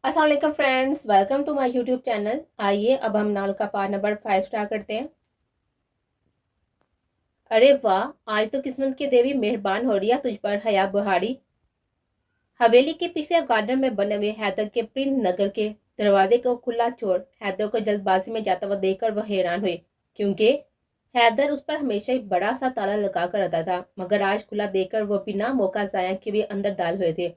अस्सलाम वालेकुम friends, welcome to my YouTube channel. आइए अब हम नाल का पार्ट नंबर 5 स्टार्ट करते हैं। अरे वाह, आज तो किस्मत की देवी मेहरबान हो रही है तुझ पर हया बुहारी। हवेली के पिछले गार्डन में बने हुए हैदर के प्रिंस नगर के दरवाजे को खुला छोड़ हैदर को जल्दबाजी में जाता हुआ देखकर वह हैरान हुए, क्योंकि हैदर उस पर हमेशा एक बड़ा सा ताला लगा कर रहता था, मगर आज खुला देखकर वो बिना मौका जाया के भी अंदर डाल हुए थे।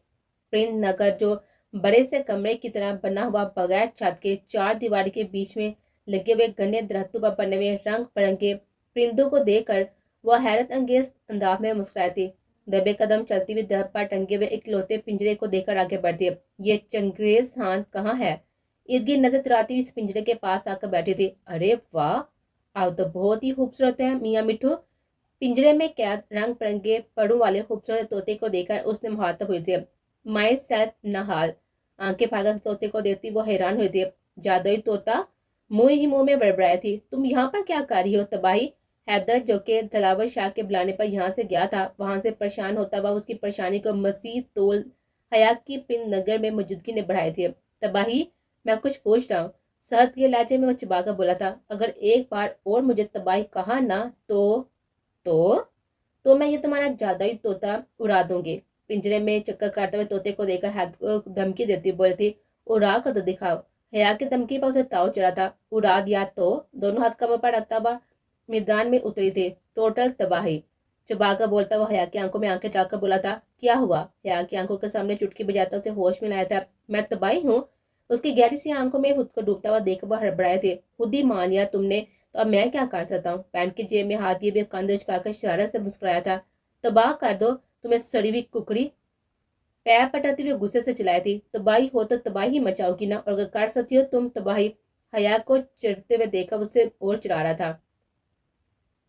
प्रिंस नगर जो बड़े से कमरे की तरह बना हुआ बगैर छत के चार दीवार के बीच में लगे हुए घने दरख्तों पर बने हुए रंग बिरंगे परिंदों को देखकर वह हैरत अंगेज अंदाज में मुस्कुराई थी। दबे कदम चलती हुई दर पर टंगे हुए इकलौते पिंजरे को देखकर आगे बढ़ती। ये चंगेज खान कहाँ है? इसकी नजर चुराती हुई इस पिंजरे के पास आकर बैठी थी। अरे वाह, आप तो बहुत ही खूबसूरत है मियाँ मिठू। पिंजरे में कैद रंग बिरंगे पड़ों वाले खूबसूरत तोते को देखकर उसने मुखातब हुई थी। माई सैद नहाल आंखें फाड़कर तोते को देखती वो हैरान हुई थी। जादुई तोता मुंह ही मुंह में बड़बड़ाई थी। तुम यहाँ पर क्या कर रही हो तबाही? हैदर जो कि दलावर शाह के बुलाने पर यहाँ से गया था, वहां से परेशान होता हुआ उसकी परेशानी को मजीद तोल हयात की पिन नगर में मौजूदगी ने बढ़ाई थी। तबाही, मैं कुछ पूछ रहा हूँ। शहद के इलाजे में वो चिबाकर बोला था। अगर एक बार और मुझे तबाही कहा ना तो तो मैं ये तुम्हारा जादुई तोता उड़ा दूंगी। पिंजरे में चक्कर काटते हुए तोते को देखकर हैदर को धमकी देती बोली थी, उड़ा कर तो दिखाओ। हया की धमकी पर उसे ताव चढ़ा था। उड़ा दिया तो? दोनों हाथ कमर पर रखता हुआ मैदान में उतरी थी। टोटल तबाही। चबाकर बोलता हुआ हया की आंखों में आंखें डालकर बोला था, क्या हुआ? हया की आंखों के सामने चुटकी बजाता उसे होश में लाया था। मैं तबाही हूँ? उसकी गहरी सी आंखों में खुद को डूबता हुआ देख वह हड़बड़ाए थे। खुद ही मान लिया तुमने, तो अब मैं क्या कर सकता हूँ? पैंट की जेब में हाथ दिए हुए कंधे झुकाकर शरारत से मुस्कुराया था। तबाह कर दो तुम्हें सड़ी हुई कुकड़ी। पैर पटाती हुए गुस्से से चिल्लाई थी। तबाही हो तो तबाही मचाओगी ना, और अगर कर सकती हो तुम तबाही। हया को चिढ़ते हुए देखा उसे और चिढ़ा रहा था।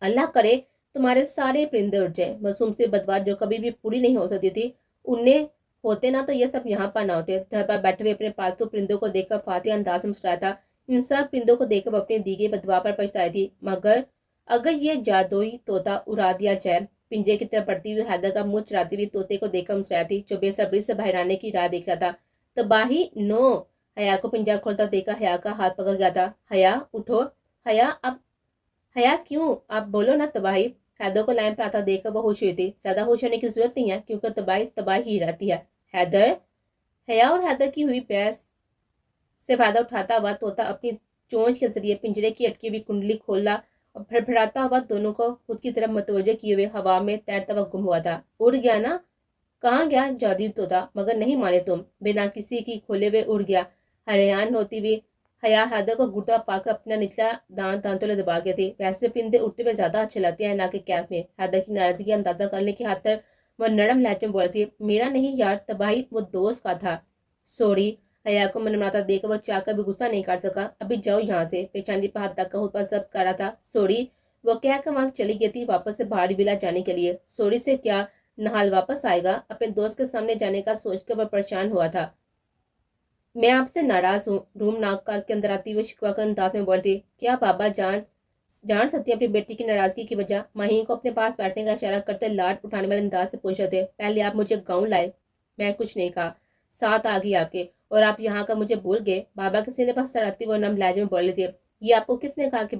अल्लाह करे तुम्हारे सारे परिंदे उड़ जाए। मासूम से बदवा जो कभी भी पूरी नहीं हो सकती थी, उन्हें होते ना तो ये सब यहाँ पर ना होते। घर पर बैठे हुए अपने पालतू परिंदों को देखकर फातिहा अंदाज में मुस्कुराया था। इन सब परिंदों को देखकर वो अपनी दी गई बदवा पर पछताई थी। मगर अगर ये जादुई तोता उड़ा दिया जाए। पिंजरे की तरफ बढ़ती हुई हैदर का मुंह चुराती हुई तोते को देखकर मुस्कुराई थी, जो बेसब्री से बाहर आने की राह देख रहा था। तबाही नो। हया को पिंजरा खोलता देखा हया का हाथ पकड़ गया था। हया उठो। हया अब हया क्यों? आप बोलो ना तबाही। हैदर को लाइन पर आता देखकर वो होश हुई थी। ज्यादा होश होने की जरूरत नहीं है, क्योंकि तबाही तबाही ही रहती है। हैदर। हया और हैदर की हुई बहस से फायदा उठाता हुआ तोता अपनी चोंच के जरिए पिंजरे की अटकी हुई कुंडली खोला और फड़फड़ाता हुआ दोनों को खुद की तरफ मुतवज्जो किए हुए हवा में तैरता हुआ गुम हुआ था। उड़ गया ना? कहाँ गया जादू तोता? मगर नहीं माने तुम। बिना किसी की खोले हुए उड़ गया। हरियाण होती हुई हया हैदर को घुटवा पाकर अपना निचला दांत दांतों में दबा गए थे। वैसे परिंदे उड़ते हुए ज्यादा अच्छे लगते हैं ना कि कैद में। हैदर की नाराजगी अंदाजा करने की खातिर वह नरम लहजे में बोली थी, मेरा नहीं यार तबाही, वो दोस्त का था। सॉरी। हया को मनमनाता देखकर वो चाहकर भी गुस्सा नहीं कर सका। अभी जाओ यहाँ से। पेशानी पर हाथ रखकर खुद पर जब्त कर रहा था। सॉरी। वो कहकर वहां से चली गई थी वापस से बाहरी बिला जाने के लिए। सॉरी से क्या नहाल वापस आएगा? अपने दोस्त के सामने जाने का सोचकर वह परेशान हुआ था। मैं आपसे नाराज हूँ। रूम नाक काट के अंदर आती हुई शिकवा के अंदाज में बोलती, क्या बाबा जान जान सकती है अपनी बेटी की नाराजगी की वजह? माही को अपने पास बैठने का इशारा करते लाड उठाने वाले अंदाज से पूछ रहे थे, पहले आप मुझे गाँव लाए। मैं कुछ नहीं कहा, साथ आ गई आपके, और आप यहाँ का मुझे भूल गए? बाबा के सीने पर सड़कती वो नम लहजे में बोल रही थी। ये आपको किसने कहा कि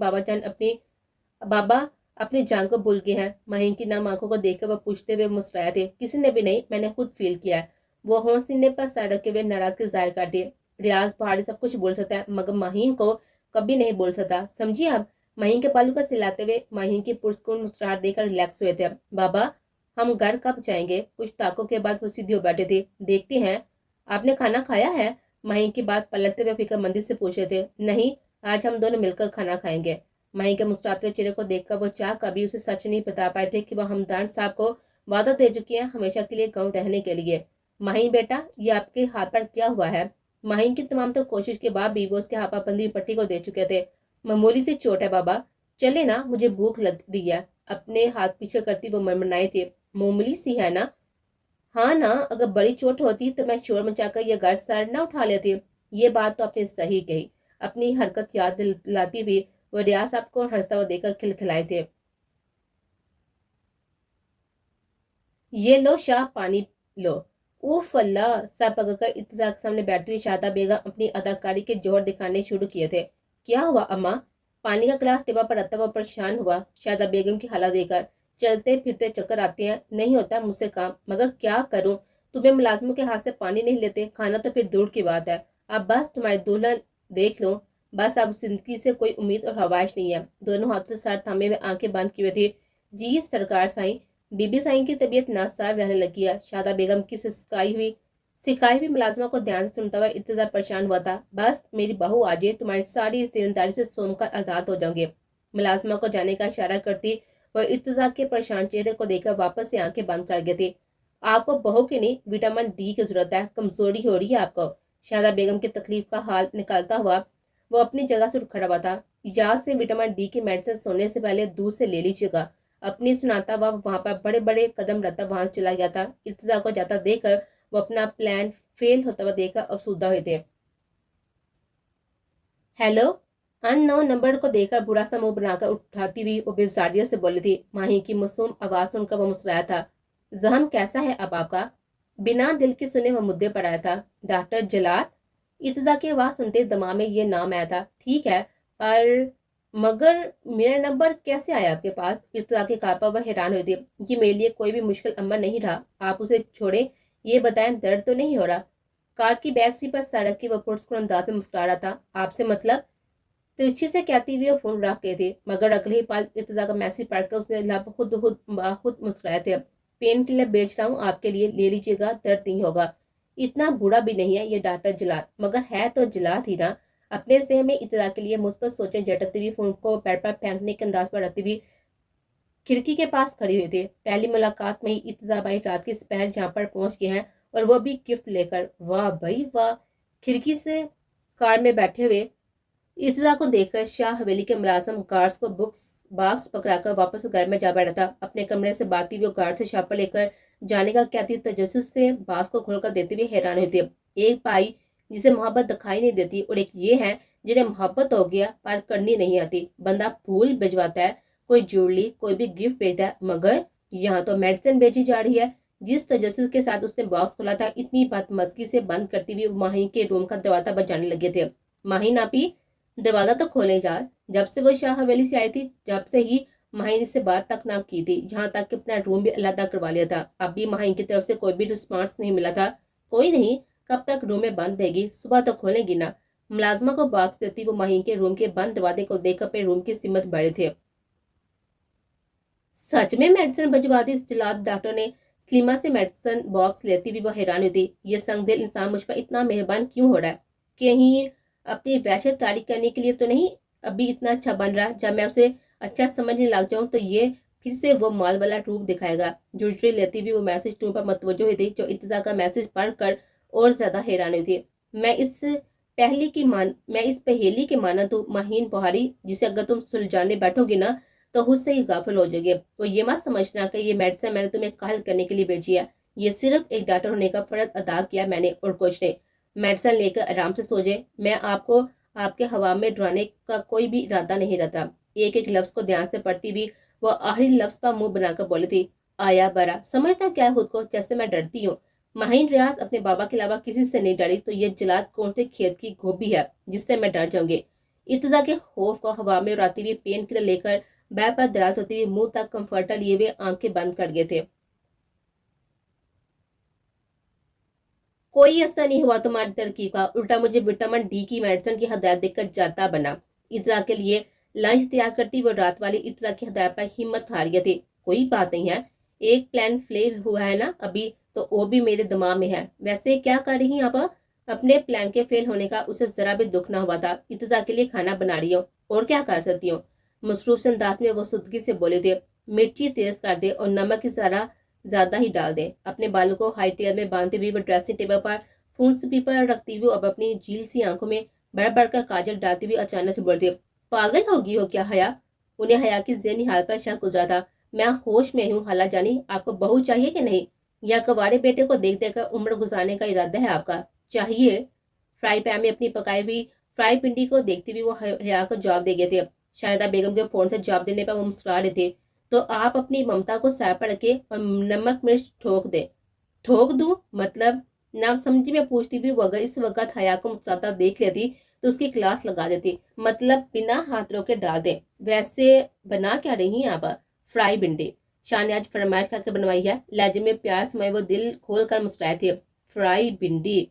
बाबा अपनी जान को भूल गए हैं? महीन की नम आंखों को देखकर वह पूछते हुए मुस्कुराए थे। किसी ने भी नहीं, मैंने खुद फील किया है। वो होश सीने पर सर रखे हुए नाराजगी जाहिर कर दी। रियाज पहाड़ी सब कुछ बोल सकता है, मगर महीन को कभी नहीं बोल सकता, समझिए आप। महीन के बालों को सिलाते हुए महीन की पुरस्कून मुस्कुराहट देकर रिलैक्स हुए थे। बाबा, हम घर कब जाएंगे? कुछ ताकों के बाद वो सीधी हो बैठे थे। देखते हैं। आपने खाना खाया है? महीन की बात पलटते हुए फिक्रमंदी से पूछ रहे थे। नहीं, आज हम दोनों मिलकर खाना खाएंगे। माही के मुस्कुराते हुए चेहरे को देखकर वो चाह कभी उसे सच नहीं बता पाए थे कि वह हमदान साहब को वादा दे चुकी है हमेशा के लिए गाँव रहने के लिए। माही बेटा, ये आपके हाथ पर क्या हुआ है? माही की तमाम तो कोशिश के बाद भी वो उसके हाथ पर बंधी पट्टी को दे चुके थे। मामूली सी चोट है बाबा, चले ना, मुझे भूख लग रही है। अपने हाथ पीछे करती वो मनमनाई थी। मामूली सी है ना? हाँ ना, अगर बड़ी चोट होती तो मैं शोर मचाकर ये घर सर न उठा लेती। ये बात तो आपने सही कही। अपनी हरकत याद दिलाती हुई वो रियाज साहब को हंसता हुआ देखकर खिलखिलाए थे। ये लो शाह, पानी लो। उफ अल्लाह! सर पकड़कर इत्तेज़ाक के सामने बैठती हुई शारदा बेगम अपनी अदाकारी के जोहर दिखाने शुरू किए थे। क्या हुआ अम्मा? पानी का गिलास टेबल पर रखता हुआ परेशान हुआ शारदा बेगम की हालत देखकर। चलते फिरते चक्कर आते हैं, नहीं होता मुझसे काम, मगर क्या करूं? तुम्हें मुलाजिमों के हाथ से पानी नहीं लेते, खाना तो फिर दूर की बात है। अब बस तुम्हारी दुल्हन देख लो, बस अब जिंदगी से कोई उम्मीद और ख्वाहिश नहीं है। दोनों हाथों से सर थामे हुए आंखें बंद किए हुए थी। जी सरकार साईं। बीबी साईं की तबीयत नासाज रहने लगी है। शारदा बेगम की सिखाई हुई मुलाजमा को ध्यान से सुनता हुआ इतना परेशान हुआ था। बस मेरी बहू आ जाए, तुम्हारी सारी जिम्मेदारी से सोमकर आजाद हो जाओगे। मुलाजमा को जाने का इशारा करती वह इर्तजा के परेशान चेहरे को देखकर वापस से आंखें बंद कर गई थी। आपको बहू की नहीं, विटामिन डी की जरूरत है, कमजोरी हो रही है आपको। शारदा बेगम की तकलीफ का हाल निकालता हुआ वो अपनी जगह से उठ खड़ा हुआ था। इजाज से विटामिन डी की मेडिसिन सोने से पहले दूध से ले लीजिएगा। अपनी सुनाता हुआ वहां पर बड़े बड़े कदम रखता वहां चला गया था। इर्तजा को जाता देखकर वो अपना प्लान फेल होता हुआ देखकर अफसुदा हुए थे। हेलो। अननोन नंबर को देखकर बुरा सा मुंह बनाकर उठाती हुई वो बेजारियत से बोली थी। माही की मासूम आवाज सुनकर वो मुस्कुराया था। जहम कैसा है अब आपका? बिना दिल के सुने वो मुद्दे पर आया था। डॉक्टर जलाद। इत्जा की आवाज सुनते दिमाग में ये नाम आया था। ठीक है, पर मगर मेरा नंबर कैसे आया आपके पास? इत्जा के कापा वह हैरान हुई थी। ये मेरे लिए कोई भी मुश्किल अमल नहीं रहा। आप उसे छोड़े, ये बताएं दर्द तो नहीं हो रहा? कार की बैक सीट पर सड़क की वह पुरस्कुर अंदाज में मुस्कुरा रहा था। आपसे मतलब? तिरछी से कहती हुई वो फोन रख गए थे, मगर अगले ही पल इर्तजा का मैसेज पढ़कर उसने लब खुद मुस्कुराए थे। पेन किलर बेच रहा हूँ आपके लिए, ले लीजिएगा, दर्द नहीं होगा। इतना बुरा भी नहीं है ये डॉक्टर जलाल, मगर है तो जलाल ही ना। अपने से में इर्तजा के लिए मुस्बत सोचें झटकती हुई फोन को बेड पर फेंकने के अंदाज पर रखती हुई खिड़की के पास खड़ी हुई थी। पहली मुलाकात में ही इत्तजा भाई रात की दोपहर जहाँ पर पहुंच गए हैं, और वो भी गिफ्ट लेकर। वाह भाई वाह। खिड़की से कार में बैठे हुए इत्तजा को देखकर शाह हवेली के मुलाजम गार्ड्स को बुक्स बाक्स पकड़ाकर वापस घर में जा बैठा था। अपने कमरे से बाती हुई गार्ड से शापर लेकर जाने का कहती तजस्सुस से बाक्स को खोलकर देते हुए हैरान हुई थी। एक भाई जिसे मोहब्बत दिखाई नहीं देती, और एक ये है जिन्हें मोहब्बत हो गया पर करनी नहीं आती। बंदा फूल भिजवाता है, कोई ज्वेलरी, कोई भी गिफ्ट भेजता है, मगर यहाँ तो मेडिसिन भेजी जा रही है। जिस तजस्सुस के साथ उसने बॉक्स खोला था, इतनी बदतमीजी से बंद करती हुई माही के रूम का दरवाजा बजाने लगे थे। माही नापी, दरवाजा तो खोले यार। जब से वो शाह हवेली से आई थी, जब से ही माही से बात तक ना की थी, जहां तक कि अपना रूम भी अलग करवा लिया था। अब भी माही की तरफ से कोई भी रिस्पांस नहीं मिला था। कोई नहीं, कब तक रूम में बंद रहेगी, सुबह तो खोलेगी ना। मुलाजमा को बॉक्स देती वो माही के रूम के बंद दरवाजे को देख अपने रूम की सिमत बढ़े थे। सच में मेडिसिन भिजवा दी इस जलाद डॉक्टर ने। सलीमा से मेडिसिन बॉक्स लेती हुई वो हैरान हुई थी। ये संगदिल इंसान मुझ पर इतना मेहरबान क्यों हो रहा है? कहीं अपनी वहशत तारीख करने के लिए तो नहीं अभी इतना अच्छा बन रहा? जब मैं उसे अच्छा समझने लग जाऊं तो ये फिर से वो माल वाला रूप दिखाएगा। जुड़री लेती हुई वो मैसेज टू पर मतवजो हुई थी, जो इत्तजा का मैसेज पढ़कर और ज्यादा हैरान हुई थी। मैं इस पहेली की मानत हूँ माहीन बुहारी, जिसे अगर तुम सुलझाने बैठोगे ना तो उससे ही गाफिल हो जाएगी। तो ये मत समझना कि ये मेडिसिन मैंने तुम्हें कायल करने के लिए भेजी है। ये सिर्फ एक डॉक्टर होने का फर्ज अदा किया मैंने, और कुछ नहीं। मेडिसिन लेकर आराम से सो जाए। मैं आपको आपके हवा में डराने का कोई भी इरादा नहीं रहता। एक एक लफ्ज को ध्यान से पढ़ती हुई वो आखिरी लफ्ज पर मुंह बनाकर बोली थी। आया बरा, समझता क्या है खुद को, जैसे मैं डरती हूँ। माहीन रियाज अपने बाबा के अलावा किसी से नहीं डरी, तो ये जलाद कौन से खेत की गोभी है जिससे मैं डर जाऊंगी? इत्तजा के खौफ को हवा में उड़ाती हुई पेन किलर लेकर बैग पर दराज होती हुई मुंह तक कंफर्टर लिए हुए आंखें बंद कर गए थे। कोई असर नहीं हुआ तुम्हारी तरकीब का, उल्टा मुझे विटामिन डी की मेडिसिन की हदायत देकर जाता बना। इत्तजा के लिए लंच तैयार करती वो रात वाली इत्तजा की हदायत पर हिम्मत हार गए थे। कोई बात नहीं है, एक प्लान फेल हुआ है ना अभी, तो वो भी मेरे दिमाग में है। वैसे क्या कर रही हैं आप? अपने प्लान के फेल होने का उसे जरा भी दुख ना हुआ था। इत्तजा के लिए खाना बना रही हो, और क्या कर सकती हूँ? मसरूफ से अंदाज में वो सुदगी से बोले थे। मिर्ची तेज कर दे और नमक की जरा ज्यादा ही डाल दे। अपने बालों को हाई टेल में बांधते हुए वो ड्रेसिंग टेबल पर फूंस पेपर रखती हुई अब अपनी झील सी आंखों में बढ़ बढ़कर काजल डालती हुई अचानक से बोलती, पागल होगी हो क्या हया? उन्हें हया की ज़हनी हाल पर शक गुजरा था। मैं होश में हूँ हाला जानी, आपको बहू चाहिए कि नहीं, या कवारे बेटे को देख देकर उम्र गुजारने का इरादा है आपका? चाहिए। फ्राई पैन में अपनी पकाई हुई फ्राई पिंडी को देखते हुए वो हया को जवाब दे गए थे। शायदा बेगम के फोन से जवाब देने पर वो मुस्कुरा रहे थे। तो आप अपनी ममता को सर पर रखे और नमक मिर्च ठोक दे। ठोक दूं? मतलब ना समझी में पूछती हुई वो अगर इस वक्त हया को मुस्कुराता देख लेती तो उसकी क्लास लगा देती। मतलब बिना हाथ रोके डाल दे। वैसे बना क्या रही हैं आप? फ्राई भिंडी। शाह ने आज फरमाइश करके बनवाई है। लहजे में प्यार समय वो दिल खोल कर मुस्कुराए थे। फ्राई भिंडी।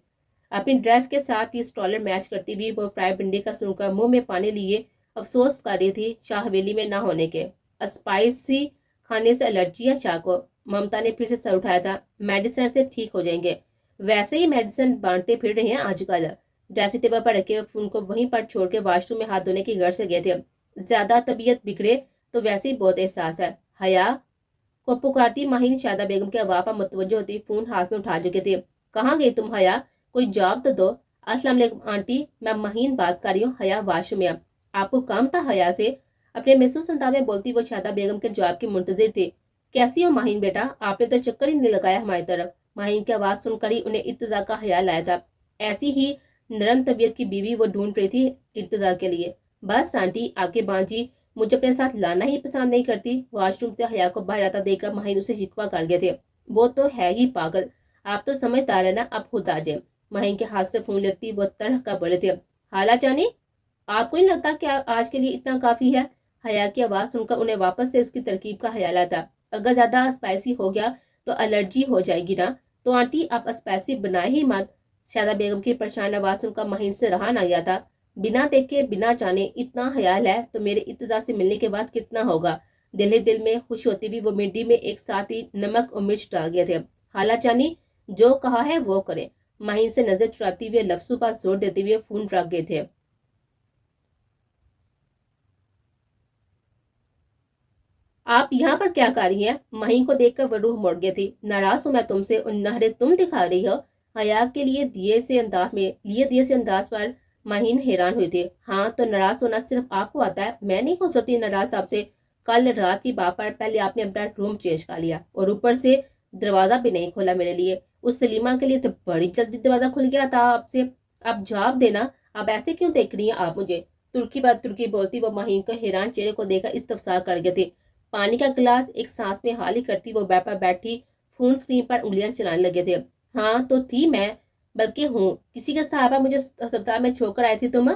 अपनी ड्रेस के साथ ही स्टॉलर मैच करती हुई वो फ्राई भिंडी का सुनकर मुंह में पानी लिए अफसोस कर रही थी शाह हवेली में ना होने के। स्पाइसी खाने से एलर्जी है शाह को। ममता ने फिर से सर उठाया था। मेडिसिन से ठीक हो जाएंगे। वैसे ही मेडिसिन बांटते फिर रहे हैं आजकल। ड्रेसिंग टेबल पर रखे फोन को वहीं पर छोड़ के वॉशरूम में हाथ धोने की घर से गए थे। ज्यादा तबीयत बिगड़े तो वैसे ही बहुत एहसास है। हया को पुकारती माहिन शादा बेगम के अवाब पर मुतवज्जो होती फोन हाथ में उठा चुके थे। कहाँ गई तुम हया? कोई जवाब तो दो। अस्सलाम वालेकुम आंटी, मैं महीन बात कर रही हूँ। हया वॉशरूम में। आपको काम था हया से? अपने महसूस अंदाज में बोलती वो शादा बेगम के जवाब की मुंतजिर थी। कैसी हो माहिन बेटा? आपने तो चक्कर ही नहीं लगाया हमारी तरफ। माहिन की आवाज सुनकर ही उन्हें इर्तिजा का ख्याल आया था। ऐसी ही नरम तबीयत की बीवी वो ढूंढ रही थी इर्तिजा के लिए। बस आंटी, आपके बांजी मुझे अपने साथ लाना ही पसंद नहीं करती। वॉशरूम से हया को बाहर आता देखकर माहिन उसे शिकवा कर गए थे। वो तो है ही पागल। आप तो समझदार है ना, अब खुद आ जाए। माहिन के हाथ से फोन लेती वो तरह कर बोले थे। हाला जानी, आपको नहीं लगता कि आज के लिए इतना काफी है? हया की आवाज सुनकर उन्हें वापस से उसकी तरकीब का ख्याल आता। अगर ज्यादा स्पाइसी हो गया तो एलर्जी हो जाएगी ना। तो आंटी आप स्पाइसी बनाए ही मत। शादा बेगम की परेशान आवाज सुनकर माहिन से रहा ना गया था। बिना देखे बिना जाने इतना ख्याल है तो मेरे इत्तजा से मिलने के बाद कितना होगा। दिल ही दिल में खुश होती भी वो मिड्डी में एक साथ ही नमक और मिर्च डाल गए थे। हाला जानी, जो कहा है वो करे। माहिन से नजर चुराती हुए लफ्जों पर जोर देते हुए फोन रख गए थे। आप यहाँ पर क्या कर रही हैं? मही को देखकर वो रूह मोड़ गई थी। नाराज हूं मैं तुमसे, उन नहरे तुम दिखा रही हो। हया के लिए दिए से अंदाज पर महीन हैरान हुई थी। हाँ तो नाराज होना सिर्फ आपको आता है, मैं नहीं हो सकती नाराज आपसे। कल रात की बात पर पहले आपने अपना रूम चेंज कर लिया और ऊपर से दरवाजा भी नहीं खोला मेरे लिए। उस सलीमा के लिए तो बड़ी जल्दी दरवाजा खुल गया था आपसे। अब जवाब देना, अब ऐसे क्यों देख रही हैं आप मुझे? तुर्की बात तुर्की बोलती वो महीन को हैरान चेहरे को देखकर इस्तफसार कर गए थे। पानी का गिलास एक सांस में हाली करती वो बेड पर बैठी फोन स्क्रीन पर उंगलियां चलाने लगे थे। हाँ तो थी मैं, बल्कि हूँ। किसी के सहारा मुझे अस्पताल में छोड़कर आई थी तुम?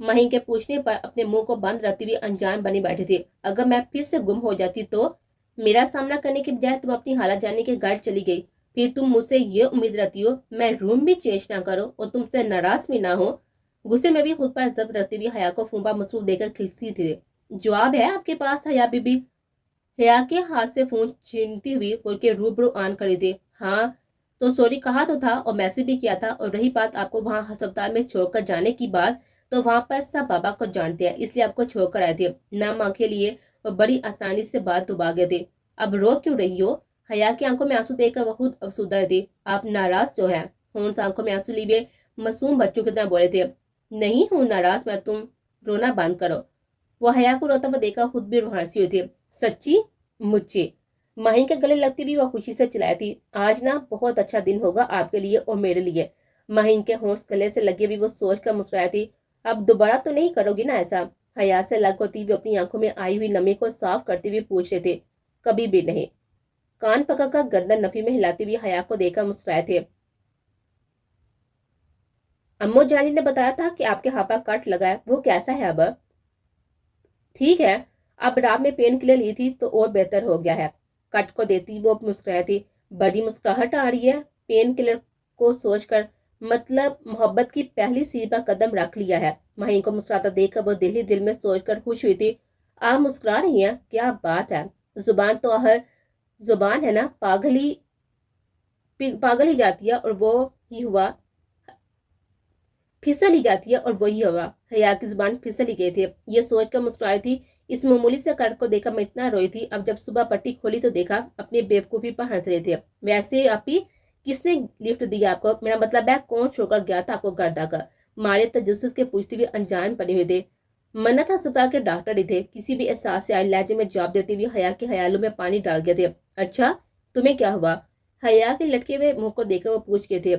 मही के पूछने पर अपने मुंह को बंद रखती हुई अनजान बनी बैठी थी। अगर मैं फिर से गुम हो जाती तो? मेरा सामना करने के बजाय तुम अपनी हालत जानने के घर चली गई। फिर तुम मुझसे ये उम्मीद रखती हो मैं रूम भी चेंज ना करो और तुमसे नाराज भी ना हो। गुस्से में भी खुद पर जब्त रखती हुई हया को फूंपा मसरूफ देकर खिलसी थी। जवाब है आपके पास हया बीबी? हया के हाथ से फोन छीनती हुई उनके रूबरू आन खड़ी थी। हाँ तो सॉरी कहा तो था और मैसेज भी किया था। और रही बात आपको वहाँ अस्पताल में छोड़कर जाने की बात, तो वहाँ पर सब बाबा को जानते हैं इसलिए आपको छोड़कर आए थे। ना माँ के लिए वो बड़ी आसानी से बात दुबा गए थे। अब रो क्यों रही हो? हया की आंखों में आंसू देखकर वो खुद अफसुदा थी। आप नाराज जो है? होन्स आंखों में आंसू लिए मासूम बच्चों की तरह बोले थे। नहीं हूँ नाराज मैं, तुम रोना बंद करो। वो हया को रोता हुआ देखा खुद भी रुहासी हुई थी। सच्ची? मुझे माही के गले लगती भी वह खुशी से चिल्लाई थी। आज ना बहुत अच्छा दिन होगा आपके लिए और मेरे लिए। माही के होंठ गले से लगे भी वो सोच कर मुस्कुराई थी। अब दोबारा तो नहीं करोगी ना ऐसा? हया से अलग होती हुई अपनी आंखों में आई हुई नमी को साफ करते हुए पूछ रहे थे। कभी भी नहीं। कान पकड़कर गर्दन नफी में हिलाती हुई हया को देखकर मुस्कुराए थे। अम्मो जानी ने बताया था कि आपके हाथ पर कट लगा है, वो कैसा है अब? ठीक है, अब रात में पेन किलर ली थी तो और बेहतर हो गया है। कट को देती वो मुस्कुराई थी। बड़ी मुस्कुराहट आ रही है पेन किलर को सोचकर। मतलब मोहब्बत की पहली सीढ़ी पर कदम रख लिया है। माही को मुस्कुराता देखकर वो दिल ही दिल में सोचकर खुश हुई थी। आप मुस्कुरा रही हैं, क्या बात है। जुबान तो हर जुबान है ना, पागल ही जाती है और वो ही हुआ फिसल ही जाती है और वही हुआ। हया की जुबान फिसल ही गई थी। ये सोचकर मुस्कुराई थी। इस मामूली से कट को देखकर मैं इतना रोई थी। अब जब सुबह पट्टी खोली तो देखा अपनी बेवकूफी पर हंस रहे थे। वैसे आपी किसने लिफ्ट दी आपको? मेरा मतलब है कौन छोड़कर गया था आपको घर तक? मारे तजस्सुस के पूछते हुए अनजान बने हुए थे। मन्नत अस्पताल के डॉक्टर ही थे। किसी भी एहसास से आए लहजे में जवाब देते हुए हया के ख्यालों में पानी डाल गए थे। अच्छा तुम्हें क्या हुआ? हया के लटके हुए मुंह को देखकर वो पूछ गए थे।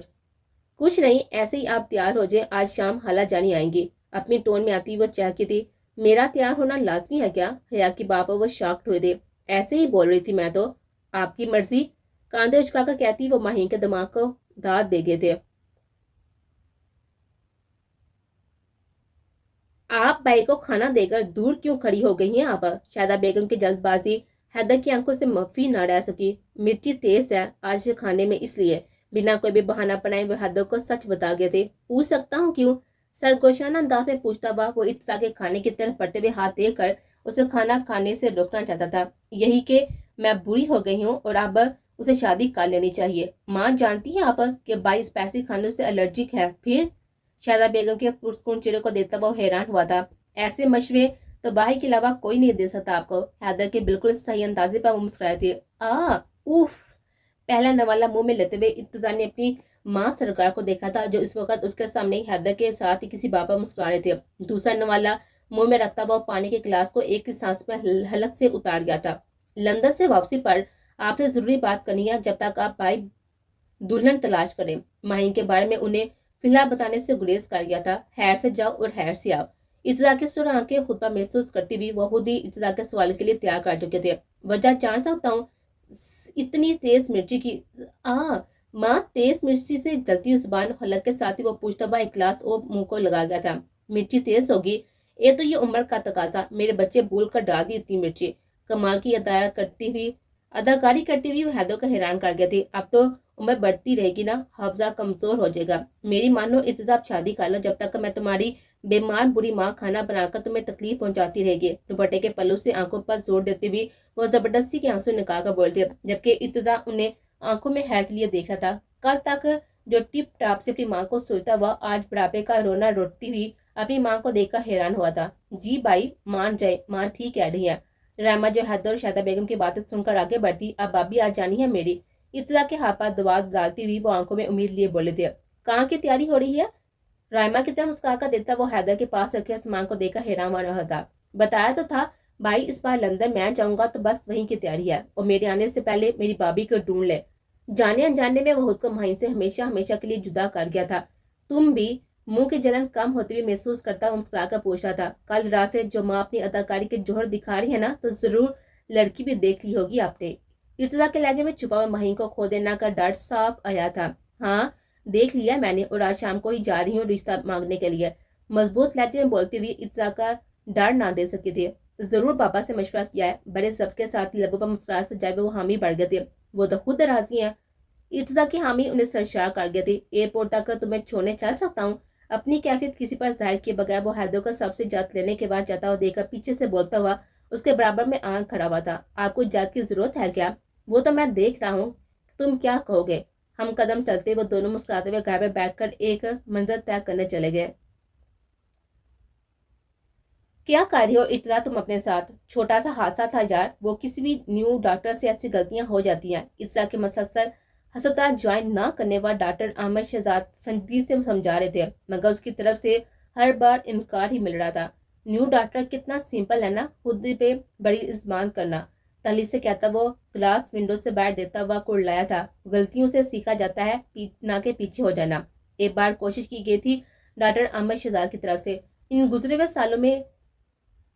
कुछ नहीं, ऐसे ही आप तैयार हो जाए, आज शाम हाला जानी आएंगी। अपनी टोन में आती वो चाहती थी। मेरा तैयार होना लाजमी है क्या? हया की बाबा वो शॉक्ड हुए थे। ऐसे ही बोल रही थी मैं तो। आपकी मर्जी। कांधे उचकाकर कहती वो माहीन के दिमाग को दाद दे गए थे। आप भाई को खाना देकर दूर क्यों खड़ी हो गई हैं आप? शायदा बेगम की जल्दबाजी हैदर की आंखों से माफी ना रह सकी। मिर्ची तेज है आज खाने में, इसलिए बिना कोई भी बहाना बनाए वो हैदर को सच बता गए थे। पूछ सकता हूँ क्यों? सरगोशाना अंदाज में पूछता हुआ वो इत्सा के खाने की तरफ बढ़ते हुए हाथ देकर उसे खाना खाने से रोकना चाहता था। यही कि मैं बुरी हो गई हूँ और अब उसे शादी कर लेनी चाहिए। माँ जानती है आप कि भाई स्पाइसी खानों से एलर्जिक है। फिर शारदा बेगम के पुरस्कून चेहरे को देखता हुआ हैरान हुआ था। ऐसे मशवरे तो भाई के अलावा कोई नहीं दे सकता आपको। हैदर के बिल्कुल सही अंदाजे पर मुस्कुराए थे। उफ। पहला नवाला मुंह में लेते हुए इत्तजा ने अपनी माँ सरकार को देखा था, जो इस वक्त उसके सामने हैदर के साथ ही किसी बाबा मुस्कुरा रहे थे। दूसरा नवाला मुंह में रखता हुआ पानी के गिलास को एक ही सांस में हलक से उतार गया था। लंदन से वापसी पर आपसे जरूरी बात करनी है, जब तक आप भाई दुल्हन तलाश करें। माहीन के बारे में उन्हें फिलहाल बताने से गुरेज कर गया था। हैर से जाओ और हैर से आओ। इत्तजा के सुर आंखें खुद पर महसूस करती हुई वह खुद ही इत्तजा के सवाल के लिए तैयार कर चुके थे। वजह जान सकता हूँ? इतनी तेज मिर्ची की माँ तेज मिर्ची से जलती हुई जुबान हलक के साथ ही वो पूछता हुआ एक गिलास और मुंह को लगा गया था। मिर्ची तेज होगी? ये तो ये उम्र का तकाजा, मेरे बच्चे भूल कर डाल दी इतनी मिर्ची। कमाल की अदाकारी करती हुई हैदर को हैरान कर गया थी। अब तो उम्र बढ़ती रहेगी ना, हाफजा कमजोर हो जाएगा। मेरी मानो इत्तेजाब शादी कर लो, जब तक मैं तुम्हारी बीमार बुरी माँ खाना बनाकर तुम्हें तकलीफ पहुंचाती रहेगी। दुपट्टे के पल्लू से आंखों पर जोर देते हुए वो जबरदस्ती के आंसू निकाल कर बोलते, जबकि इत्तेजा उन्हें आंखों में हैरत लिए देख रहा था। कल तक जो टिप टाप से अपनी माँ को सोचता हुआ आज बुढ़ापे का रोना रोती हुई अपनी माँ को देखकर हैरान हुआ था। जी भाई मान जाए, माँ ठीक कह रही है। रहमा जो हैदर और शायदा बेगम की बातें सुनकर आगे बढ़ती, अब भाभी आज जानी है मेरी। इत्तजा के हाथ पर दबा डालती हुई वो आंखों में उम्मीद लिए बोले थे। कहाँ की तैयारी हो रही है? रायमा की तरह मुस्कुराकर देता वो हैदर के पास रखे सामान को देखकर हैरान हो रहा था। बताया तो था भाई, इस बार लंदन मैं जाऊंगा तो बस वहीं की तैयारी है, और मेरे आने से पहले मेरी भाभी को ढूंढ ले। जाने अनजाने में वो खुद को माहीन से हमेशा हमेशा के लिए जुदा कर गया था। तुम भी? मुंह की जलन कम होते हुए महसूस करता हुआ मुस्कुराकर पूछ रहा था। कल रात से जो माँ अपनी अदाकारी के जोहर दिखा रही है ना, तो जरूर लड़की भी देख ली होगी आपने। इर्तजा के लहजे में छुपा हुआ माहीन को खो देना का डर साफ आया था। हाँ देख लिया मैंने, और आज शाम को ही जा रही हूँ रिश्ता मांगने के लिए। मजबूत लहजे में बोलती हुई इर्तजा का डर ना दे सके थे। जरूर पापा से मशवरा किया है। बड़े सबके साथ लबों पर मुस्कुराहट से जाए वो हामी बढ़ गए थे। वो तो खुद राजी है। इर्तजा की हामी उन्हें सरशार कर गए थे। एयरपोर्ट तक तुम्हें छोड़ने चल सकता हूँ? अपनी कैफियत किसी पर जाहिर किए बगैर वो हैदर को सबसे जात लेने के बाद जाता हुआ देखकर पीछे से बोलता हुआ उसके बराबर में आंख खड़ा हुआ था। आपको जात की जरूरत है क्या? वो तो मैं देख रहा हूँ, तुम क्या कहोगे? हम कदम चलते वो दोनों मुस्कुराते हुए घर में बैठकर एक मंजर तय करने चले गए। क्या कर रही हो इतना तुम अपने साथ? छोटा सा हादसा था यार, वो किसी भी न्यू डॉक्टर से ऐसी गलतियां हो जाती हैं। इत्सा के मसलसल अस्पताल ज्वाइन ना करने वाले डॉक्टर अहमद शहजाद संजीदगी से समझा रहे थे, मगर उसकी तरफ से हर बार इनकार ही मिल रहा था। न्यू डॉक्टर कितना सिंपल है ना, खुद पे बड़ी इस्तेमाल करना। तली से कहता वो ग्लास विंडो से बाहर देता हुआ कुड़लाया था। गलतियों से सीखा जाता है, ना के पीछे हो जाना। एक बार कोशिश की गई थी डॉक्टर अहमद शहजाद की तरफ से। इन गुजरे हुए सालों में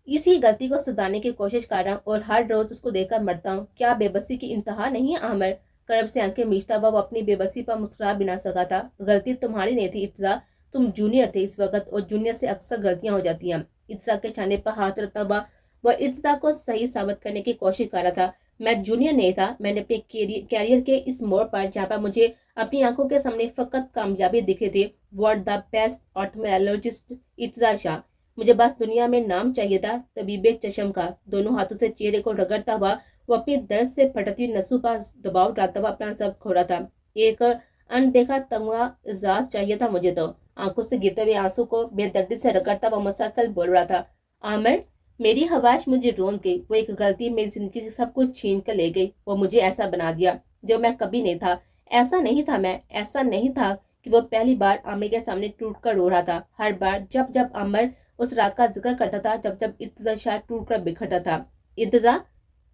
इसी गलती को सुधारने की कोशिश कर रहा हूँ, और हर रोज उसको देखकर मरता हूँ। क्या बेबसी की इंतहा नहीं है आमिर? करब से आंखें मीचता हुआ वो अपनी बेबसी पर मुस्कुरा भी ना सका था। गलती तुम्हारी नहीं थी इत्तजा, तुम जूनियर थे इस वक्त, और जूनियर से अक्सर गलतियां हो जाती हैं। इत्तजा के छाने पर हाथ रखता हुआ वह इत्तजा को सही साबित करने की कोशिश कर रहा था। मैं जूनियर नहीं था, मैंने अपने कैरियर के इस मोड़ पर, जहाँ पर मुझे अपनी आंखों के सामने फकत कामयाबी दिखे थे, वर्ल्ड द बेस्ट ऑर्थोमेलॉजिस्ट इत्तजा शाह। मुझे बस दुनिया में नाम चाहिए था, तबीबे चशम का। दोनों हाथों से चेहरे को रगड़ता हुआ वो अपनी दर्द से फटती नसों पर दबाव डालता हुआ अपना सब खो रहा था। एक अनदेखा तमगा एजाज चाहिए था मुझे तो। आंखों से गिरते हुए आंसू को बेदर्दी से रगड़ता हुआ मसलसल बोल रहा था। आमिर, मेरी हवाश मुझे रोंद गई। वो एक गलती मेरी जिंदगी से सब कुछ छीन कर ले गई। वो मुझे ऐसा बना दिया जो मैं कभी नहीं था। ऐसा नहीं था मैं, ऐसा नहीं था कि वो पहली बार आमिर के सामने टूट कर रो रहा था। हर बार जब जब आमिर उस रात का जिक्र करता था, जब जब इत्तजा शायद टूट कर बिखरता था। इत्तजा,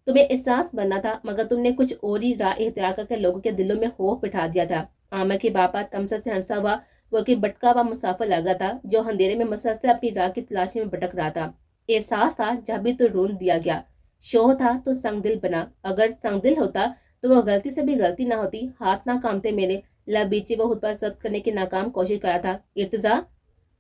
तुम्हें एहसास बनना था, मगर तुमने कुछ और ही राह इख्तियार करके लोगों के दिलों में खौफ बिठा दिया था। आमिर के बापा तमसा से हंसा हुआ वो कि भटका हुआ मुसाफिर लग रहा था, जो अंधेरे में मसलसल अपनी राह की तलाशी में भटक रहा था। एहसास था जब भी तो रोन दिया गया। शोह था तो संगदिल बना। अगर संगदिल होता तो वो गलती से भी गलती ना होती, हाथ ना कामते मेरे। लब बीचे वो खुद पर जब्त करने की नाकाम कोशिश करा था। इर्तिजा,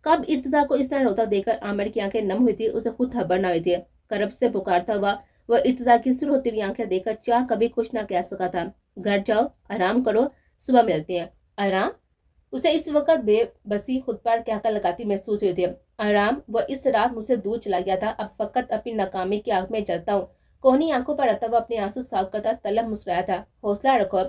कब इर्तिजा को इस तरह रोता देखकर आमिर की आंखें नम हुई थी, उसे खुद खबर ना हुई थी। करब से पुकारता हुआ वह इर्तिजा की सुर होती हुई आंखें देखकर चाह कभी कुछ ना कह सका था। घर जाओ, आराम करो, सुबह मिलते हैं। आराम? उसे इस वक्त बेबसी खुद पर क्या कर लगाती महसूस हुई थी। आराम? वह इस रात मुझसे दूर चला गया था, अब फकत अपनी नाकामी की आग में जलता हूँ। कोहनी आंखों पर रहता हुआ अपने आंसू साफ करता तलब मुस्कुराया था। हौसला रखो,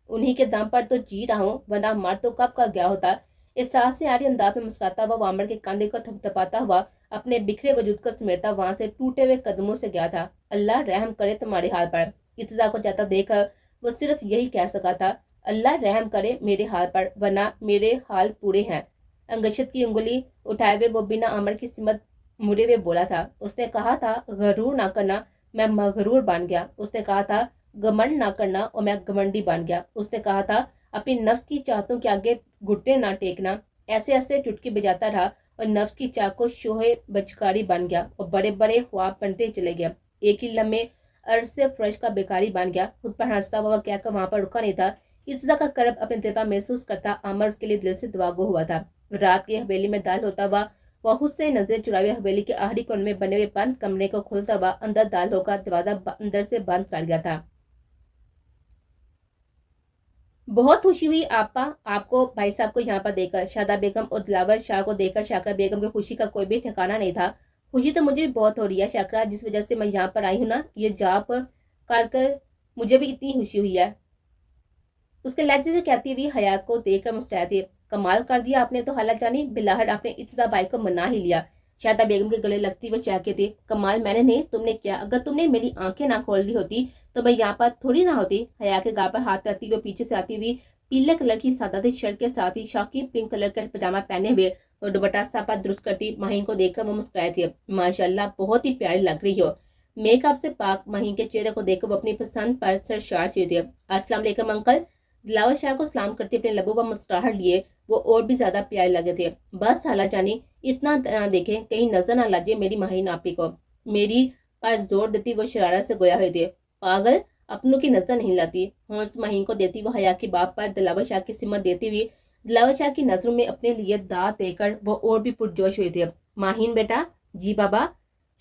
उन्हीं के दम पर तो जी रहा हूँ, वरना मर तो कब का गया होता। इस सांस से आरी अंदाज में मुस्कुराता हुआ वामर के कंधे को थपथपाता हुआ अपने बिखरे वजूद को समेटता वहां से टूटे हुए कदमों से गया था। अल्लाह रहम करे तुम्हारे हाल पर। इर्तिजा को जाता देखकर वो सिर्फ यही कह सका था, अल्लाह रहम करे मेरे हाल पर, वरना मेरे हाल पूरे हैं। अंगशत की उंगली उठाए हुए वो बिना आमर की सिमत मुड़े हुए बोला था। उसने कहा था गरूर ना करना, मैं मगरूर बन गया। उसने कहा था घमंड ना करना और मैं घमंडी बन गया। उसने कहा था अपनी नफ्स की चाहतों के आगे घुटने ना टेकना। ऐसे ऐसे चुटकी बजाता रहा और नफ्स की चाह को शोहे बचकारी बन गया और बड़े बड़े ख्वाब बनते चले गया। एक ही लम्हे अर्ज से फर्श का बेकारी बन गया। खुद पर हंसता हुआ क्या कर वहां पर रुका नहीं था। इर्तिजा का करब अपने दिल पर महसूस करता आमर उसके लिए दिल से दुआगो हुआ था। रात की हवेली में दाल होता हुआ वह खुद से नजर चुरावे हवेली के आखिरी कोने में बने हुए बंद कमरे को खुलता हुआ अंदर दाल होकर दरवाजा अंदर से बंद कर गया था। बहुत खुशी हुई आपा आपको भाई साहब को यहाँ पर देखकर। शादा बेगम और दिलावर शाह को देखकर शाकरा बेगम की खुशी का कोई भी ठिकाना नहीं था। खुशी तो मुझे भी बहुत हो रही है शाकरा, जिस वजह से मैं यहाँ पर आई हूँ ना, ये जॉब कर मुझे भी इतनी खुशी हुई है। उसके लहजे से कहती हुई हया को देखकर मुस्कुराई थी। कमाल कर दिया आपने तो हाला जानी, बिलाहट आपने इर्तिजा भाई को मना ही लिया। शादा बेगम के गले लगती वो चाहती थी। कमाल मैंने नहीं, तुमने किया। अगर तुमने मेरी आंखें ना खोल ली होती तो मैं यहाँ पर थोड़ी ना होती। हया के गाल पर हाथ रखती हुए पीछे से आती हुई पीले कलर की सादा शर्ट के साथ ही शौकीन पिंक कलर का पजामा पहने हुए और दुपट्टा साफा दुरुस्त करती माहीन को देखकर वो मुस्कुराई थी। माशाल्लाह बहुत ही प्यारी लग रही हो। मेकअप से पाक माहीन के चेहरे को देखकर वो अपनी पसंद पर सरशार सी थी। अस्सलाम वालेकुम अंकल। दिलावर शाह को सलाम करते अपने लबों पर मुस्कुराहट लिए वो और भी ज्यादा प्यारे लगे थे। बस हाला जानी इतना ना देखे कहीं नजर ना लगे मेरी माहीन आपी को। मेरी पास जोर देती वो शरारत से गोया हुए थे। पागल, अपनों की नजर नहीं लाती। हौस माहीन को देती वो हया की बाप पर दिलावर शाह की सिमत देती हुई दिलावर शाह की नजरों में अपने लिए दांत देकर वो और भी पुरजोश हुए थे। माहीन बेटा। जी बाबा।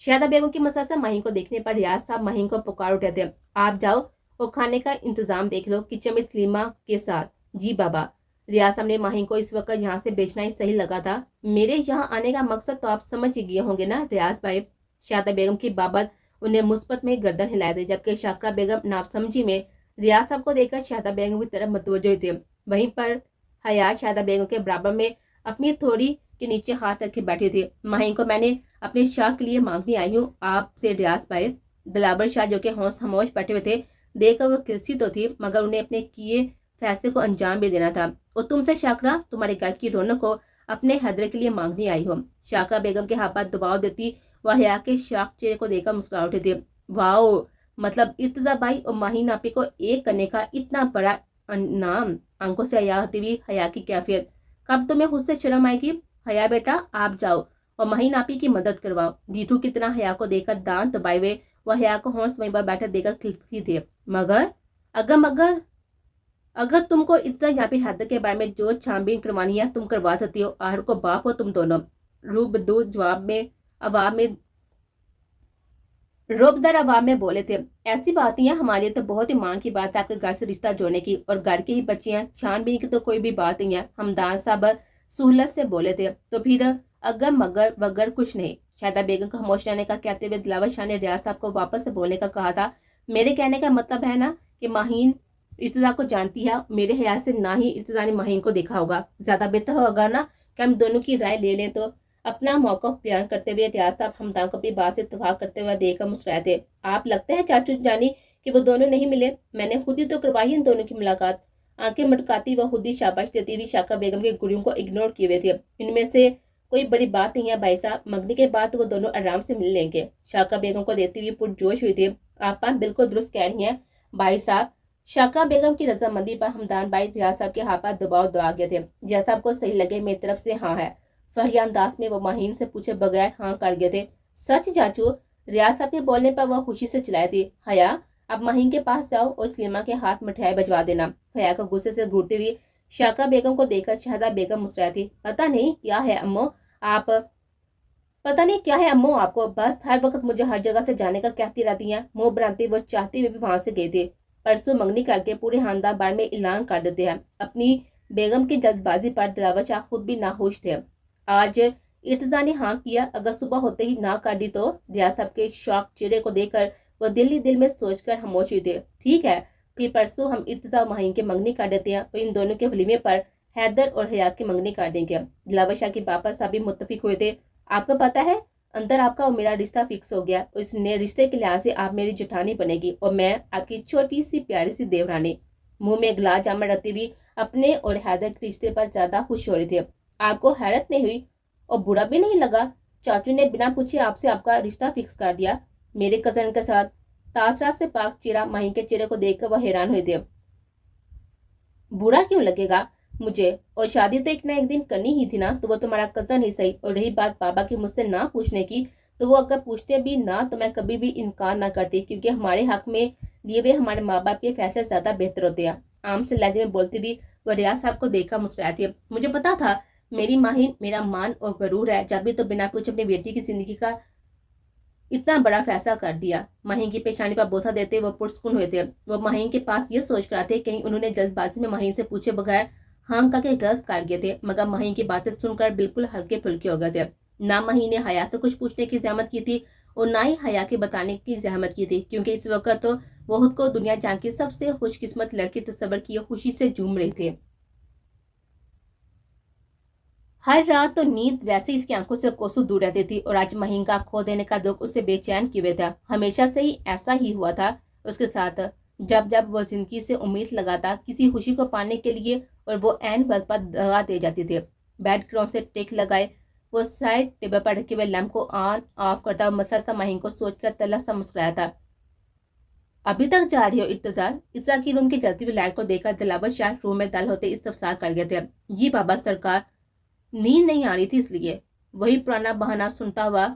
शादा बेगम की मसासा माहीन को देखने पर रियाज साहब माहीन को पुकार उठे थे। आप जाओ और खाने का इंतजाम देख लो किचन में सलीमा के साथ। जी बाबा। रियाज साहब ने माहीन को इस वक्त यहाँ से बेचना ही सही लगा था। मेरे यहाँ आने का मकसद तो आप समझ ही गए होंगे ना रियाज भाई। शादा बेगम की बाबत उन्हें मुस्बत में गर्दन हिलाए थे, जबकि शाकरा बेगम नापसमझी में रियाज साहब को देखकर शादा बेगम की तरफ मुतवज्जो थे। वहीं पर हया शादा बेगम के बराबर में अपनी थोड़ी के नीचे हाथ रखे बैठी थी। माहीन को मैंने अपने शाह के लिए मांगने आई हूँ आपसे रियाज भाई। दिलावर शाह जो कि होश खामोश बैठे हुए थे देखकर वो किलसी तो थी, मगर उन्हें अपने किए फैसले को अंजाम भी देना था। और तुमसे शाकरा तुम्हारे घर की रौनक को अपने हैदर के लिए मांगने आई हो। शाकरा बेगम के हाथ पर दबाव देती वह हया के शाक चेहरे को देखकर मुस्कुरा उठी थी। वाओ, मतलब इर्तिजा भाई और माहीन आपी को एक करने का इतना बड़ा नाम। आंखों से हया होती हुई हया की कैफियत। कब तुम्हें खुद से शर्म आएगी। हया बेटा आप जाओ और माहीन आपी की मदद करवाओ। डीठू की तरह हया को देखकर दांत दबाए हुए वह हया को होश वहीं पर बैठे देखकर खिलसी थी। मगर अगर तुमको इतना यहाँ पे हैदर के बारे में जो छानबीन करवानी है तुम करवा सकती हो। आहर को बाप हो तुम दोनों। रूबदू जवाब में अवाब में रोबदार आवाम में बोले थे। ऐसी बात नहीं है, हमारे लिए तो बहुत ही मान की बात है आपके घर से रिश्ता जोड़ने की, और घर की ही बच्ची हैं, छानबीन की तो कोई भी बात नहीं है। हमदान साहब सहूलत से बोले थे। तो फिर अगर मगर वगर कुछ नहीं। शायदा बेगम को खामोश रहने का कहते हुए दिलावर शाह ने रियाज साहब को वापस से बोलने का कहा था। मेरे कहने का मतलब है ना कि माहीन इर्तिजा को जानती है, मेरे ख्याल से ना ही इर्तिजा ने माहीन को देखा होगा। ज्यादा बेहतर होगा ना कि हम दोनों की राय ले लें। तो अपना मौका बयान करते हुए रियाज साहब हमदान को अपनी बात से इत्तेफाक करते हुए देखकर मुस्कुराए थे। आप लगता है चाचू जानी कि वो दोनों नहीं मिले, मैंने खुद ही तो करवाई इन दोनों की मुलाकात। आंखें मटकाती व खुद ही शाबाश देती हुई शाका बेगम के गुड़ियों को इग्नोर किए हुए थे। इनमें से कोई बड़ी बात नहीं है भाई साहब, मंगनी के बाद वो दोनों आराम से मिल लेंगे। शाका बेगम को देती हुई पुरजोश हुई थी। आप बिल्कुल दुरुस्त कह रही हैं भाई साहब। शाकरा बेगम की रजामंदी पर हमदान भाई रियाज साहब के हाथ पर दबाव दबा गए थे। जैसा आपको सही लगे मेरी तरफ से हाँ है। फरिया अंदाज में वो माहीन से पूछे बगैर हाँ कर गए थे। सच चाचू। रियाज साहब के बोलने पर वह खुशी से चिल्लाई थी। हया अब माहीन के पास जाओ और सलीमा के हाथ मिठाई भिजवा देना। हया को गुस्से से घूरती हुई शाकरा बेगम को देखकर शहदा बेगम मुस्कुराती, पता नहीं क्या है अम्मो आपको, बस हर वक्त मुझे हर जगह से जाने का कहती रहती हैं। मुंह बनाती वो चाहती हुई भी वहां से गई थी। परसों मंगनी करके पूरे खानदान बार में ऐलान कर देते हैं। अपनी बेगम की जल्दबाजी पर दिलावर शाह खुद भी नाखुश थे। आज इर्तजा ने हाँ किया, अगर सुबह होते ही ना कर दी तो। रियाज साहब के शौक चेहरे को देखकर वो दिल ही दिल में सोचकर खामोश हुए थे। ठीक है, फिर परसों हम इर्तजा माहीन के मंगनी कर देते हैं और इन दोनों के वलीमे पर हैदर और हया की मंगनी कर देंगे। दिलावर शाह के पापा साहब भी मुत्तफिक हुए थे। आपको पता है, अंदर आपका और मेरा रिश्ता फिक्स हो गया। इस नए रिश्ते के लिहाज से आप मेरी जेठानी बनेगी और मैं आपकी छोटी सी प्यारी सी देवरानी। मुंह में गिलास जामुन रखती हुई अपने और हैदर के रिश्ते पर ज्यादा खुश हो रहे थे। आपको हैरत नहीं हुई और बुरा भी नहीं लगा? चाचू ने बिना पूछे आपसे आपका रिश्ता फिक्स कर दिया मेरे कजन के साथ। तासरा से पाक चेहरा माहीन के चेहरे को देखकर वह हैरान हुए थे। बुरा क्यों लगेगा मुझे, और शादी तो एक ना एक दिन करनी ही थी ना, तो वो तुम्हारा कजन ही सही। और रही बात बाबा की मुझसे ना पूछने की, तो वो अगर पूछते भी ना तो मैं कभी भी इनकार ना करती, क्योंकि हमारे हक में लिए हुए हमारे माँ बाप के फैसले ज्यादा बेहतर होते हैं। आम से लहजे में बोलती हुई वो रियाज साहब को देखा मुस्कुराती है। मुझे पता था मेरी माहीन मेरा मान और गरूर है, जब भी तो बिना पूछे अपनी बेटी की जिंदगी का इतना बड़ा फैसला कर दिया। माहीन की पेशानी पर बोसा देते वो पुरस्कुन हुए थे। वो माहीन के पास ये सोच कर आते कहीं उन्होंने जल्दबाजी में माहीन से पूछे बगैर हाँ का के गलत कर गए थे, मगर माहीन की बातें सुनकर बिल्कुल हल्के फुल्के हो गए थे। ना माहीन ने हया से कुछ पूछने की जहमत की थी और ना ही हया के बताने की जहमत की थी, क्योंकि इस वक्त तो वो खुद को दुनिया जान की सबसे खुशकिस्मत लड़की तस्वर की खुशी से झूम रहे थे। हर रात तो नींद वैसे इसकी आंखों से कोसों दूर रहती थी और आज माहीन का खो देने का दुख उसे बेचैन किए हुए था। हमेशा से ही ऐसा ही हुआ था उसके साथ। जब जब वो जिंदगी से उम्मीद लगाता किसी खुशी को पाने के लिए और वो ऐन वक्त पर दगा दे जाती थी। बेड ग्राउंड से टेक लगाए वो साइड टेबल पर रखे हुए लैंप को ऑन ऑफ करता और मसलसा माहीन को सोचकर तला सा मुस्कुराया था। अभी तक जा रही हो इर्तजार? इर्तजा की रूम की जलती हुई लाइट को देखकर दिलावर शाह रूम में दाखिल होते इस्तफसार कर गए थे। जी बाबा सरकार, नींद नहीं आ रही थी इसलिए। वही पुराना बहाना सुनता हुआ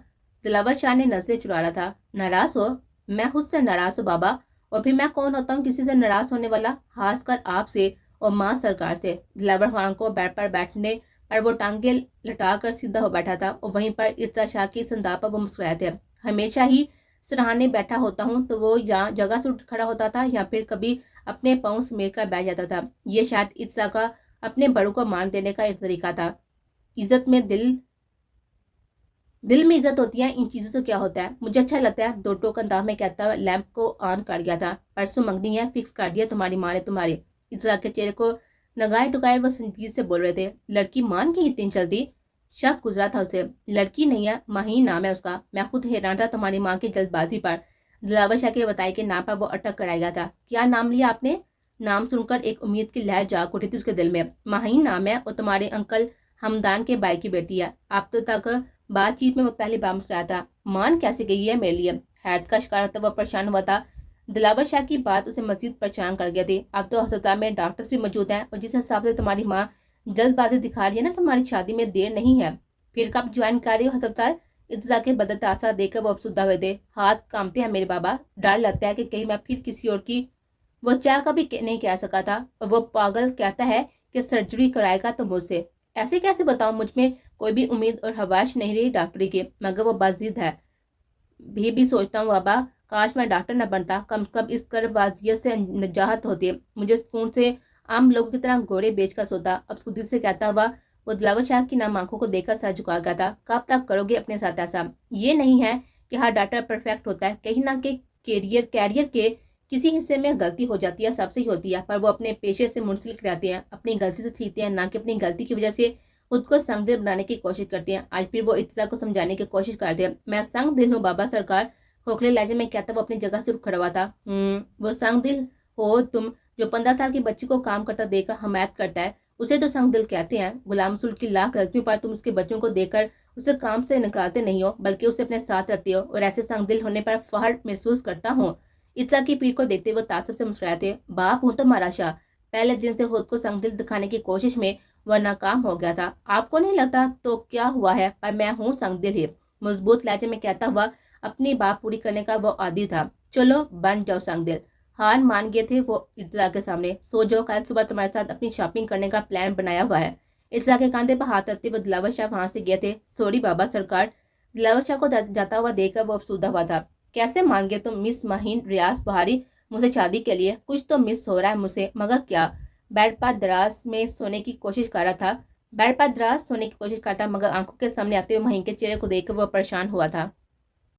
दिलावर शाह ने नजरें चुरा रहा था। नाराज हो? मैं खुद से नाराज हूँ बाबा, और फिर मैं कौन होता हूँ किसी से नाराज होने वाला, खासकर आपसे और माँ सरकार से। दिलावर खान को बेड पर बैठने पर वो टांगे लटा कर सीधा हो बैठा था और वहीं पर इर्तजा शाह की संदा पर वो मुस्कुराए थे। हमेशा ही सराहने बैठा होता हूँ तो वो या जगह से उठ खड़ा होता था या फिर कभी अपने पाँव समेट कर बैठ जाता था। ये शायद इर्तजा का अपने बड़ों को मान देने का एक तरीका था। इज्जत में दिल में इज्जत होती है, इन चीजों से क्या होता है? मुझे अच्छा लगता है, दो टोक अंदाज में कहता हुआ लैंप को ऑन कर गया था। परसों मंगनी है, फिक्स कर दिया तुम्हारी माँ ने तुम्हारे। इस के चेहरे को नगाए टुकाए वो संजीद से बोल रहे थे। लड़की मान की इतनी जल्दी? शक गुजरा था उसे। लड़की नहीं है, माही नाम है उसका। मैं खुद हैरान था तुम्हारी माँ की जल्दबाजी पर। दिलावर शाह के बताए के नाम पर वो अटक कर आएगा था। क्या नाम लिया आपने? नाम सुनकर एक उम्मीद की लहर जाग उठी थी उसके दिल में। माही नाम है और तुम्हारे अंकल हमदान के भाई की बेटी है। अब तो तक बातचीत में वो पहली बार मुस्कुराया था। मान कैसे गई है मेरे लिए? हैरत का शिकार होता हुआ परेशान हुआ था। दिलावर शाह की बात उसे मजीद परेशान कर गया थी। अब तो अस्पताल में डॉक्टर्स भी मौजूद हैं और जिस हिसाब से तुम्हारी माँ जल्दबाजी दिखा रही है ना, तुम्हारी शादी में देर नहीं है। फिर कब ज्वाइन कर रही हो अस्पताल? इर्तजा के बदलता आशा देखकर वो अफसुदा हुए थे। हाथ कांपते हैं मेरे बाबा, डर लगता है कि कहीं मैं फिर किसी और की। वो चाह कभी नहीं कह सका था और वो पागल कहता है कि सर्जरी कराएगा तो मुझसे। ऐसे कैसे बताऊं, मुझ में कोई भी उम्मीद और हवाश नहीं रही डॉक्टरी की, मगर वो बाजिद है। भी सोचता हूँ बाबा, काश मैं डॉक्टर न बनता, कम से कम इस कर्जबाजियत से निजात होती। मुझे सुकून से आम लोगों की तरह घोड़े बेच कर सोता। अब खुद से कहता हुआ वो दिलावर शाह की नाम आंखों को देखकर सर झुका गया था। कब तक करोगे अपने साथ ऐसा? ये नहीं है कि हर डॉक्टर परफेक्ट होता है, कहीं ना कहीं कैरियर के किसी हिस्से में गलती हो जाती है, सबसे ही होती है, पर वो अपने पेशे से मुंसलिक रहते हैं, अपनी गलती से सीखते हैं, ना कि अपनी गलती की वजह से खुद को संग दिल बनाने की कोशिश करते हैं। आज फिर वो इर्तजा को समझाने की कोशिश करते हैं। मैं संग दिल हूँ बाबा सरकार, खोखले लहजे में कहता वो अपनी जगह से उठ खड़ा हुआ था। वो संग दिल हो तुम, जो 15 साल की बच्ची को काम करता देखकर हमायत करता है, उसे तो संग दिल कहते हैं। गुलाम रसूल की लाख गलतियों पर तुम उसके बच्चों को देखकर उसे काम से निकालते नहीं हो, बल्कि उसे अपने साथ रखते हो, और ऐसे संग दिल होने पर फख्र महसूस करता हूँ। इर्तजा की पीठ को देखते वो तासुब से मुस्कुराए थे। बाप हूँ तुम्हारा शाह, पहले दिन से खुद को संग दिल दिखाने की कोशिश में वह नाकाम हो गया था। आपको नहीं लगता तो क्या हुआ है, पर मैं हूँ संग दिल ही, मजबूत लहजे में कहता हुआ अपनी बात पूरी करने का वो आदी था। चलो बन जाओ संग दिल। हार मान गए थे वो इर्तिजा के सामने। सो जाओ, कल सुबह तुम्हारे साथ अपनी शॉपिंग करने का प्लान बनाया हुआ है। इर्तिजा के कांधे पर हाथ रखते हुए दिलावर शाह वहां से गए थे। सॉरी बाबा सरकार। दिलावर शाह को जाता हुआ देखकर वो अफसुदा हुआ था। कैसे मान गए तुम मिस माहीन रियाज बहारी मुझसे शादी के लिए? कुछ तो मिस हो रहा है मुझसे, मगर क्या? बेड पर दराज में सोने की कोशिश कर रहा था। बेड पर दराज सोने की कोशिश करता, मगर आंखों के सामने आते हुए महीन के चेहरे को देखकर वो परेशान हुआ था।